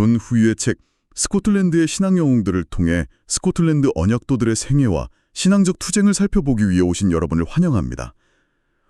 존 후유의 책 스코틀랜드의 신앙 영웅들을 통해 스코틀랜드 언약도들의 생애와 신앙적 투쟁을 살펴보기 위해 오신 여러분을 환영합니다.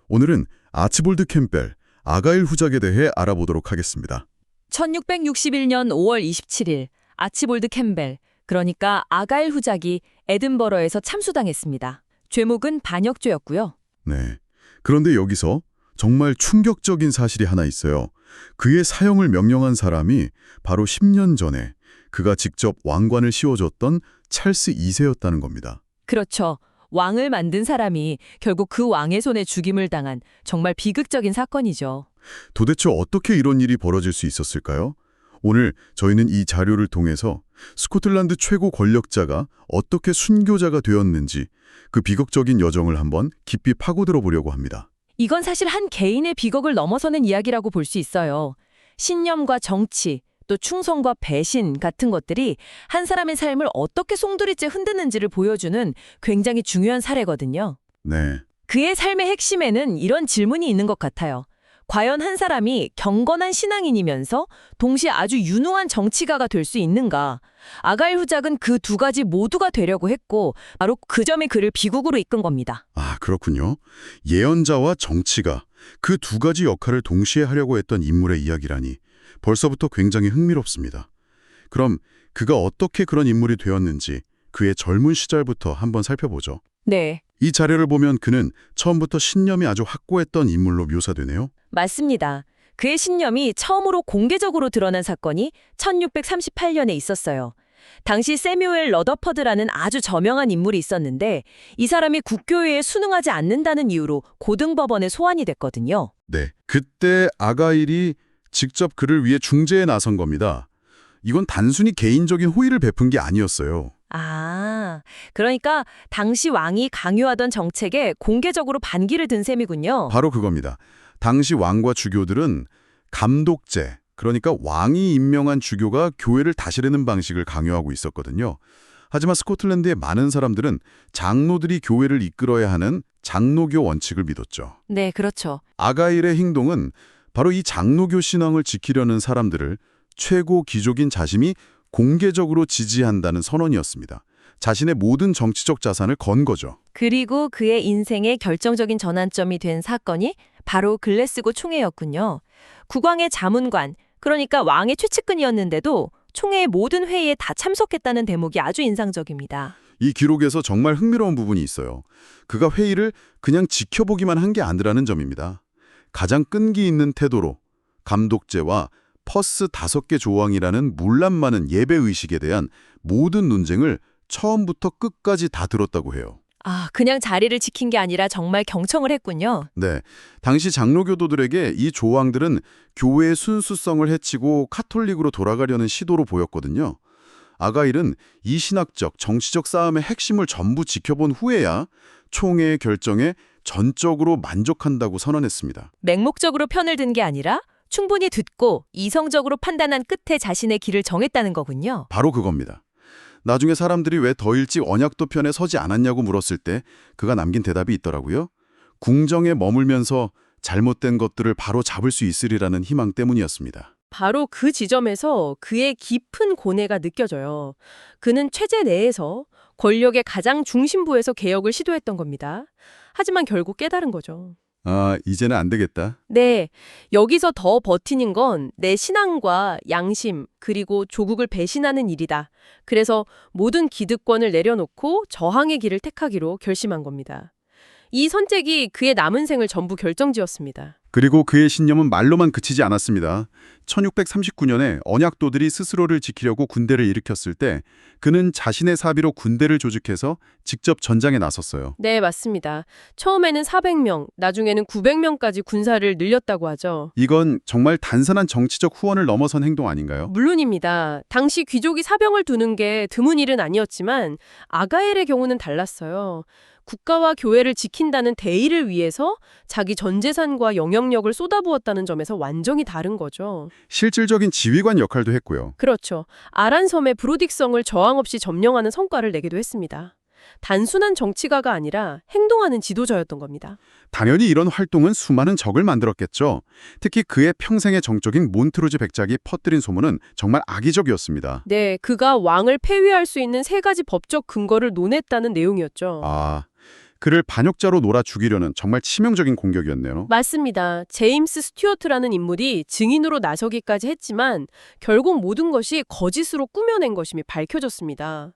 오늘은 아치볼드 캠벨, 아가일 후작에 대해 알아보도록 하겠습니다. 1661년 5월 27일 아치볼드 캠벨, 그러니까 아가일 후작이 에든버러에서 참수당했습니다. 죄목은 반역죄였고요. 네. 그런데 여기서 정말 충격적인 사실이 하나 있어요. 그의 사형을 명령한 사람이 바로 10년 전에 그가 직접 왕관을 씌워줬던 찰스 2세였다는 겁니다. 그렇죠. 왕을 만든 사람이 결국 그 왕의 손에 죽임을 당한 정말 비극적인 사건이죠. 도대체 어떻게 이런 일이 벌어질 수 있었을까요? 오늘 저희는 이 자료를 통해서 스코틀랜드 최고 권력자가 어떻게 순교자가 되었는지 그 비극적인 여정을 한번 깊이 파고들어 보려고 합니다. 이건 사실 한 개인의 비극을 넘어서는 이야기라고 볼 수 있어요. 신념과 정치, 또 충성과 배신 같은 것들이 한 사람의 삶을 어떻게 송두리째 흔드는지를 보여주는 굉장히 중요한 사례거든요. 네. 그의 삶의 핵심에는 이런 질문이 있는 것 같아요. 과연 한 사람이 경건한 신앙인이면서 동시에 아주 유능한 정치가가 될 수 있는가? 아가일 후작은 그 두 가지 모두가 되려고 했고 바로 그 점이 그를 비극으로 이끈 겁니다. 아, 그렇군요. 예언자와 정치가 그 두 가지 역할을 동시에 하려고 했던 인물의 이야기라니 벌써부터 굉장히 흥미롭습니다. 그럼 그가 어떻게 그런 인물이 되었는지 그의 젊은 시절부터 한번 살펴보죠. 네, 이 자료를 보면 그는 처음부터 신념이 아주 확고했던 인물로 묘사되네요. 맞습니다. 그의 신념이 처음으로 공개적으로 드러난 사건이 1638년에 있었어요. 당시 세뮤엘 러더퍼드라는 아주 저명한 인물이 있었는데 이 사람이 국교회에 순응하지 않는다는 이유로 고등법원에 소환이 됐거든요. 네, 그때 아가일이 직접 그를 위해 중재에 나선 겁니다. 이건 단순히 개인적인 호의를 베푼 게 아니었어요. 아, 그러니까 당시 왕이 강요하던 정책에 공개적으로 반기를 든 셈이군요. 바로 그겁니다. 당시 왕과 주교들은 감독제, 그러니까 왕이 임명한 주교가 교회를 다스리는 방식을 강요하고 있었거든요. 하지만 스코틀랜드의 많은 사람들은 장로들이 교회를 이끌어야 하는 장로교 원칙을 믿었죠. 네, 그렇죠. 아가일의 행동은 바로 이 장로교 신앙을 지키려는 사람들을 최고 귀족인 자신이 공개적으로 지지한다는 선언이었습니다. 자신의 모든 정치적 자산을 건 거죠. 그리고 그의 인생의 결정적인 전환점이 된 사건이 바로 글래스고 총회였군요. 국왕의 자문관, 그러니까 왕의 최측근이었는데도 총회의 모든 회의에 다 참석했다는 대목이 아주 인상적입니다. 이 기록에서 정말 흥미로운 부분이 있어요. 그가 회의를 그냥 지켜보기만 한 게 아니라는 점입니다. 가장 끈기 있는 태도로 감독제와 퍼스 5개 조항이라는 문란 많은 예배의식에 대한 모든 논쟁을 처음부터 끝까지 다 들었다고 해요. 아, 그냥 자리를 지킨 게 아니라 정말 경청을 했군요. 네, 당시 장로교도들에게 이 조항들은 교회의 순수성을 해치고 카톨릭으로 돌아가려는 시도로 보였거든요. 아가일은 이 신학적, 정치적 싸움의 핵심을 전부 지켜본 후에야 총회의 결정에 전적으로 만족한다고 선언했습니다. 맹목적으로 편을 든 게 아니라 충분히 듣고 이성적으로 판단한 끝에 자신의 길을 정했다는 거군요. 바로 그겁니다. 나중에 사람들이 왜 더 일찍 언약도 편에 서지 않았냐고 물었을 때 그가 남긴 대답이 있더라고요. 궁정에 머물면서 잘못된 것들을 바로 잡을 수 있으리라는 희망 때문이었습니다. 바로 그 지점에서 그의 깊은 고뇌가 느껴져요. 그는 체제 내에서 권력의 가장 중심부에서 개혁을 시도했던 겁니다. 하지만 결국 깨달은 거죠. 아, 이제는 안 되겠다. 네, 여기서 더 버티는 건 내 신앙과 양심, 그리고 조국을 배신하는 일이다. 그래서 모든 기득권을 내려놓고 저항의 길을 택하기로 결심한 겁니다. 이 선택이 그의 남은 생을 전부 결정지었습니다. 그리고 그의 신념은 말로만 그치지 않았습니다. 1639년에 언약도들이 스스로를 지키려고 군대를 일으켰을 때 그는 자신의 사비로 군대를 조직해서 직접 전장에 나섰어요. 네, 맞습니다. 처음에는 400명, 나중에는 900명까지 군사를 늘렸다고 하죠. 이건 정말 단순한 정치적 후원을 넘어선 행동 아닌가요? 물론입니다. 당시 귀족이 사병을 두는 게 드문 일은 아니었지만 아가엘의 경우는 달랐어요. 국가와 교회를 지킨다는 대의를 위해서 자기 전 재산과 영향력을 쏟아부었다는 점에서 완전히 다른 거죠. 실질적인 지휘관 역할도 했고요. 그렇죠. 아란섬의 브로딕성을 저항 없이 점령하는 성과를 내기도 했습니다. 단순한 정치가가 아니라 행동하는 지도자였던 겁니다. 당연히 이런 활동은 수많은 적을 만들었겠죠. 특히 그의 평생의 정적인 몬트루즈 백작이 퍼뜨린 소문은 정말 악의적이었습니다. 네, 그가 왕을 폐위할 수 있는 3가지 법적 근거를 논했다는 내용이었죠. 그를 반역자로 놀아 죽이려는 정말 치명적인 공격이었네요. 맞습니다. 제임스 스튜어트라는 인물이 증인으로 나서기까지 했지만 결국 모든 것이 거짓으로 꾸며낸 것임이 밝혀졌습니다.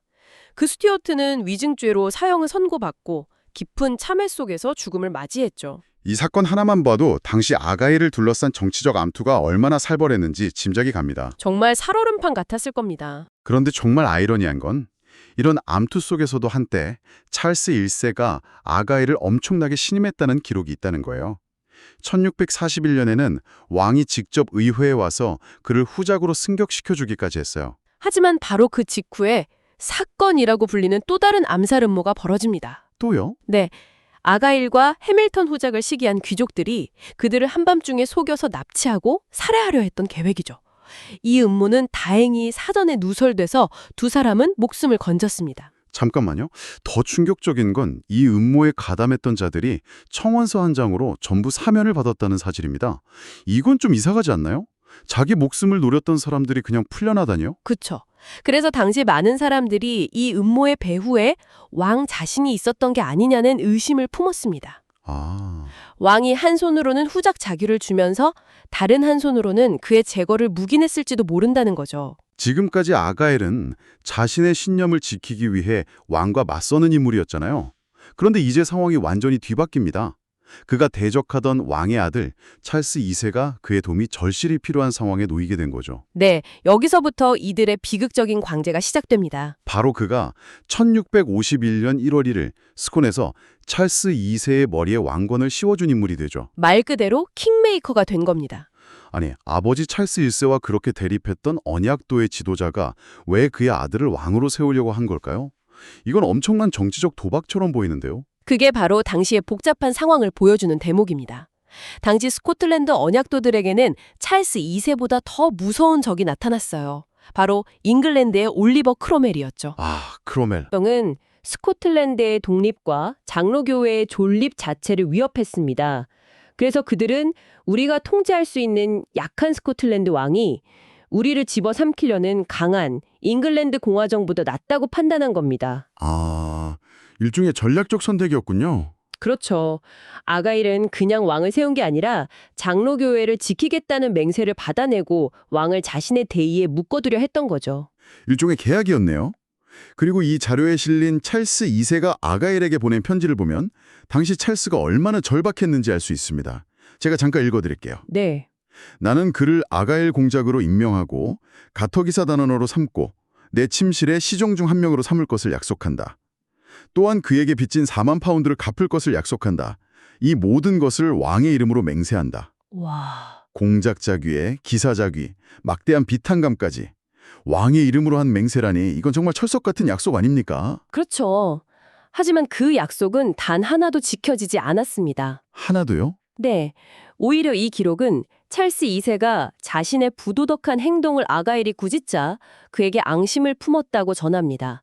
그 스튜어트는 위증죄로 사형을 선고받고 깊은 참회 속에서 죽음을 맞이했죠. 이 사건 하나만 봐도 당시 아가일을 둘러싼 정치적 암투가 얼마나 살벌했는지 짐작이 갑니다. 정말 살얼음판 같았을 겁니다. 그런데 정말 아이러니한 건 이런 암투 속에서도 한때 찰스 1세가 아가일을 엄청나게 신임했다는 기록이 있다는 거예요. 1641년에는 왕이 직접 의회에 와서 그를 후작으로 승격시켜주기까지 했어요. 하지만 바로 그 직후에 사건이라고 불리는 또 다른 암살 음모가 벌어집니다. 또요? 네, 아가일과 해밀턴 후작을 시기한 귀족들이 그들을 한밤중에 속여서 납치하고 살해하려 했던 계획이죠. 이 음모는 다행히 사전에 누설돼서 2사람은 목숨을 건졌습니다. 잠깐만요. 더 충격적인 건 이 음모에 가담했던 자들이 청원서 한 장으로 전부 사면을 받았다는 사실입니다. 이건 좀 이상하지 않나요? 자기 목숨을 노렸던 사람들이 그냥 풀려나다니요? 그쵸. 그래서 당시 많은 사람들이 이 음모의 배후에 왕 자신이 있었던 게 아니냐는 의심을 품었습니다. 왕이 한 손으로는 후작 자규를 주면서 다른 한 손으로는 그의 제거를 묵인했을지도 모른다는 거죠. 지금까지 아가엘은 자신의 신념을 지키기 위해 왕과 맞서는 인물이었잖아요. 그런데 이제 상황이 완전히 뒤바뀝니다. 그가 대적하던 왕의 아들 찰스 2세가 그의 도움이 절실히 필요한 상황에 놓이게 된 거죠. 네, 여기서부터 이들의 비극적인 광제가 시작됩니다. 바로 그가 1651년 1월 1일 스콘에서 찰스 2세의 머리에 왕권을 씌워준 인물이 되죠. 말 그대로 킹메이커가 된 겁니다. 아니, 아버지 찰스 1세와 그렇게 대립했던 언약도의 지도자가 왜 그의 아들을 왕으로 세우려고 한 걸까요? 이건 엄청난 정치적 도박처럼 보이는데요. 그게 바로 당시의 복잡한 상황을 보여주는 대목입니다. 당시 스코틀랜드 언약도들에게는 찰스 2세보다 더 무서운 적이 나타났어요. 바로 잉글랜드의 올리버 크로멜이었죠. 크로멜. 은 스코틀랜드의 독립과 장로교회의 존립 자체를 위협했습니다. 그래서 그들은 우리가 통제할 수 있는 약한 스코틀랜드 왕이 우리를 집어삼키려는 강한 잉글랜드 공화정보다 낫다고 판단한 겁니다. 일종의 전략적 선택이었군요. 그렇죠. 아가일은 그냥 왕을 세운 게 아니라 장로교회를 지키겠다는 맹세를 받아내고 왕을 자신의 대의에 묶어두려 했던 거죠. 일종의 계약이었네요. 그리고 이 자료에 실린 찰스 2세가 아가일에게 보낸 편지를 보면 당시 찰스가 얼마나 절박했는지 알 수 있습니다. 제가 잠깐 읽어드릴게요. 네. 나는 그를 아가일 공작으로 임명하고 가터기사 단원으로 삼고 내 침실의 시종 중 한 명으로 삼을 것을 약속한다. 또한 그에게 빚진 4만 파운드를 갚을 것을 약속한다. 이 모든 것을 왕의 이름으로 맹세한다. 와. 공작자귀에 기사자귀, 막대한 비탄감까지. 왕의 이름으로 한 맹세라니 이건 정말 철석 같은 약속 아닙니까? 그렇죠. 하지만 그 약속은 단 하나도 지켜지지 않았습니다. 하나도요? 네. 오히려 이 기록은 찰스 2세가 자신의 부도덕한 행동을 아가일이 꾸짖자 그에게 앙심을 품었다고 전합니다.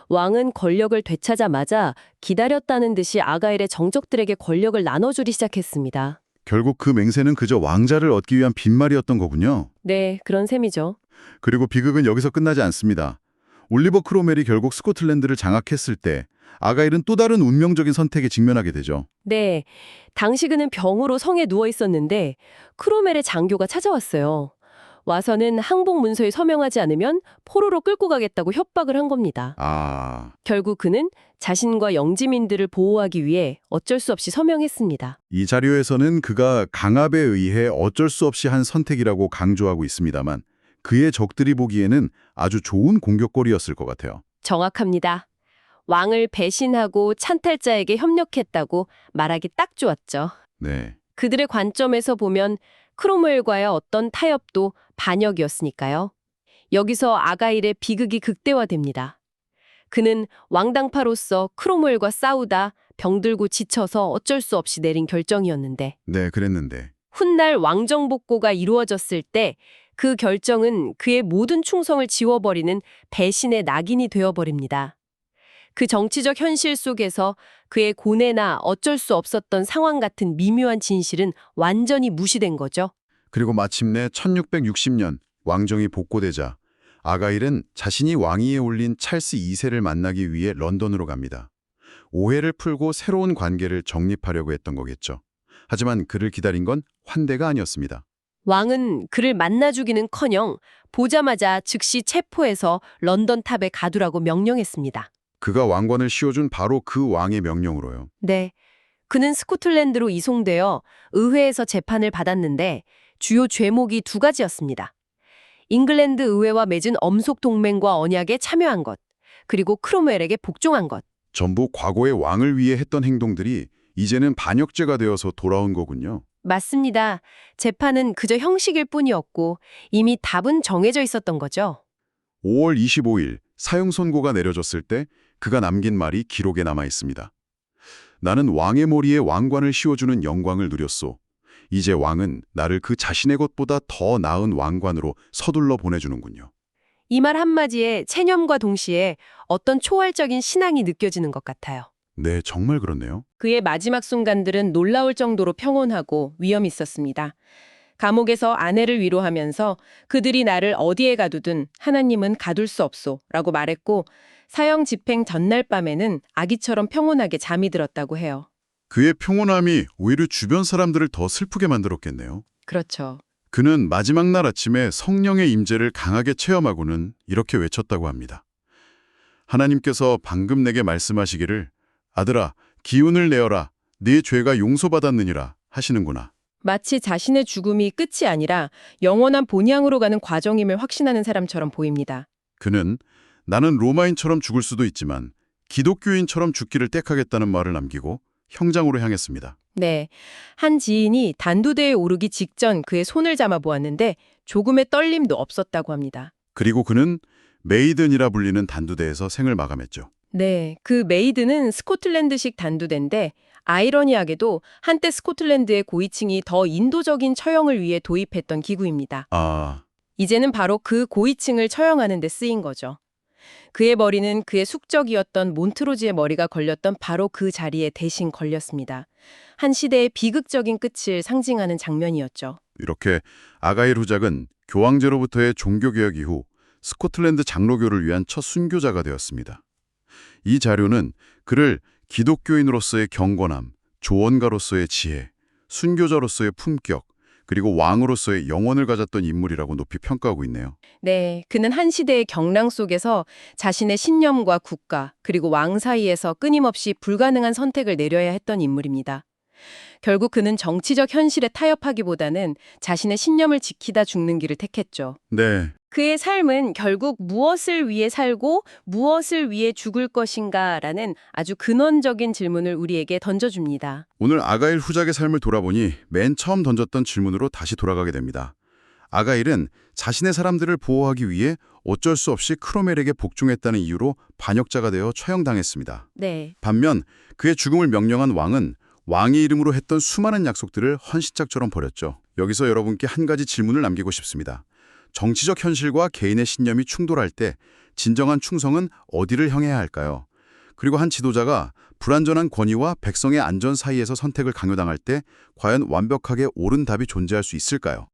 왕은 권력을 되찾자마자 기다렸다는 듯이 아가일의 정적들에게 권력을 나눠주기 시작했습니다. 결국 그 맹세는 그저 왕자를 얻기 위한 빈말이었던 거군요. 네, 그런 셈이죠. 그리고 비극은 여기서 끝나지 않습니다. 올리버 크로멜이 결국 스코틀랜드를 장악했을 때 아가일은 또 다른 운명적인 선택에 직면하게 되죠. 네, 당시 그는 병으로 성에 누워 있었는데 크로멜의 장교가 찾아왔어요. 와서는 항복 문서에 서명하지 않으면 포로로 끌고 가겠다고 협박을 한 겁니다. 결국 그는 자신과 영지민들을 보호하기 위해 어쩔 수 없이 서명했습니다. 이 자료에서는 그가 강압에 의해 어쩔 수 없이 한 선택이라고 강조하고 있습니다만 그의 적들이 보기에는 아주 좋은 공격거리였을 것 같아요. 정확합니다. 왕을 배신하고 찬탈자에게 협력했다고 말하기 딱 좋았죠. 네. 그들의 관점에서 보면 크로멜과의 어떤 타협도 반역이었으니까요. 여기서 아가일의 비극이 극대화됩니다. 그는 왕당파로서 크로멜과 싸우다 병들고 지쳐서 어쩔 수 없이 내린 결정이었는데 네, 그랬는데. 훗날 왕정복고가 이루어졌을 때 그 결정은 그의 모든 충성을 지워버리는 배신의 낙인이 되어버립니다. 그 정치적 현실 속에서 그의 고뇌나 어쩔 수 없었던 상황 같은 미묘한 진실은 완전히 무시된 거죠. 그리고 마침내 1660년 왕정이 복고되자 아가일은 자신이 왕위에 올린 찰스 2세를 만나기 위해 런던으로 갑니다. 오해를 풀고 새로운 관계를 정립하려고 했던 거겠죠. 하지만 그를 기다린 건 환대가 아니었습니다. 왕은 그를 만나주기는커녕 보자마자 즉시 체포해서 런던 탑에 가두라고 명령했습니다. 그가 왕관을 씌워준 바로 그 왕의 명령으로요. 네, 그는 스코틀랜드로 이송되어 의회에서 재판을 받았는데 주요 죄목이 두 가지였습니다. 잉글랜드 의회와 맺은 엄속 동맹과 언약에 참여한 것, 그리고 크롬웰에게 복종한 것. 전부 과거의 왕을 위해 했던 행동들이 이제는 반역죄가 되어서 돌아온 거군요. 맞습니다. 재판은 그저 형식일 뿐이었고 이미 답은 정해져 있었던 거죠. 5월 25일 사형 선고가 내려졌을 때 그가 남긴 말이 기록에 남아 있습니다. 나는 왕의 머리에 왕관을 씌워주는 영광을 누렸소. 이제 왕은 나를 그 자신의 것보다 더 나은 왕관으로 서둘러 보내주는군요. 이 말 한마디에 체념과 동시에 어떤 초월적인 신앙이 느껴지는 것 같아요. 네, 정말 그렇네요. 그의 마지막 순간들은 놀라울 정도로 평온하고 위엄 있었습니다. 감옥에서 아내를 위로하면서 그들이 나를 어디에 가두든 하나님은 가둘 수 없소 라고 말했고 사형 집행 전날 밤에는 아기처럼 평온하게 잠이 들었다고 해요. 그의 평온함이 오히려 주변 사람들을 더 슬프게 만들었겠네요. 그렇죠. 그는 마지막 날 아침에 성령의 임재를 강하게 체험하고는 이렇게 외쳤다고 합니다. 하나님께서 방금 내게 말씀하시기를 아들아, 기운을 내어라. 네 죄가 용서받았느니라 하시는구나. 마치 자신의 죽음이 끝이 아니라 영원한 본향으로 가는 과정임을 확신하는 사람처럼 보입니다. 그는 나는 로마인처럼 죽을 수도 있지만 기독교인처럼 죽기를 택하겠다는 말을 남기고 형장으로 향했습니다. 네, 한 지인이 단두대에 오르기 직전 그의 손을 잡아 보았는데 조금의 떨림도 없었다고 합니다. 그리고 그는 메이든이라 불리는 단두대에서 생을 마감했죠. 네, 그 메이드는 스코틀랜드식 단두대인데 아이러니하게도 한때 스코틀랜드의 고위층이 더 인도적인 처형을 위해 도입했던 기구입니다. 이제는 바로 그 고위층을 처형하는 데 쓰인 거죠. 그의 머리는 그의 숙적이었던 몬트로즈의 머리가 걸렸던 바로 그 자리에 대신 걸렸습니다. 한 시대의 비극적인 끝을 상징하는 장면이었죠. 이렇게 아가일 후작은 교황제로부터의 종교개혁 이후 스코틀랜드 장로교를 위한 첫 순교자가 되었습니다. 이 자료는 그를 기독교인으로서의 경건함, 조언가로서의 지혜, 순교자로서의 품격, 그리고 왕으로서의 영혼을 가졌던 인물이라고 높이 평가하고 있네요. 네, 그는 한 시대의 경랑 속에서 자신의 신념과 국가, 그리고 왕 사이에서 끊임없이 불가능한 선택을 내려야 했던 인물입니다. 결국 그는 정치적 현실에 타협하기보다는 자신의 신념을 지키다 죽는 길을 택했죠. 네, 그의 삶은 결국 무엇을 위해 살고 무엇을 위해 죽을 것인가라는 아주 근원적인 질문을 우리에게 던져줍니다. 오늘 아가일 후작의 삶을 돌아보니 맨 처음 던졌던 질문으로 다시 돌아가게 됩니다. 아가일은 자신의 사람들을 보호하기 위해 어쩔 수 없이 크롬웰에게 복종했다는 이유로 반역자가 되어 처형당했습니다. 네, 반면 그의 죽음을 명령한 왕은 왕의 이름으로 했던 수많은 약속들을 헌신짝처럼 버렸죠. 여기서 여러분께 한 가지 질문을 남기고 싶습니다. 정치적 현실과 개인의 신념이 충돌할 때 진정한 충성은 어디를 향해야 할까요? 그리고 한 지도자가 불완전한 권위와 백성의 안전 사이에서 선택을 강요당할 때 과연 완벽하게 옳은 답이 존재할 수 있을까요?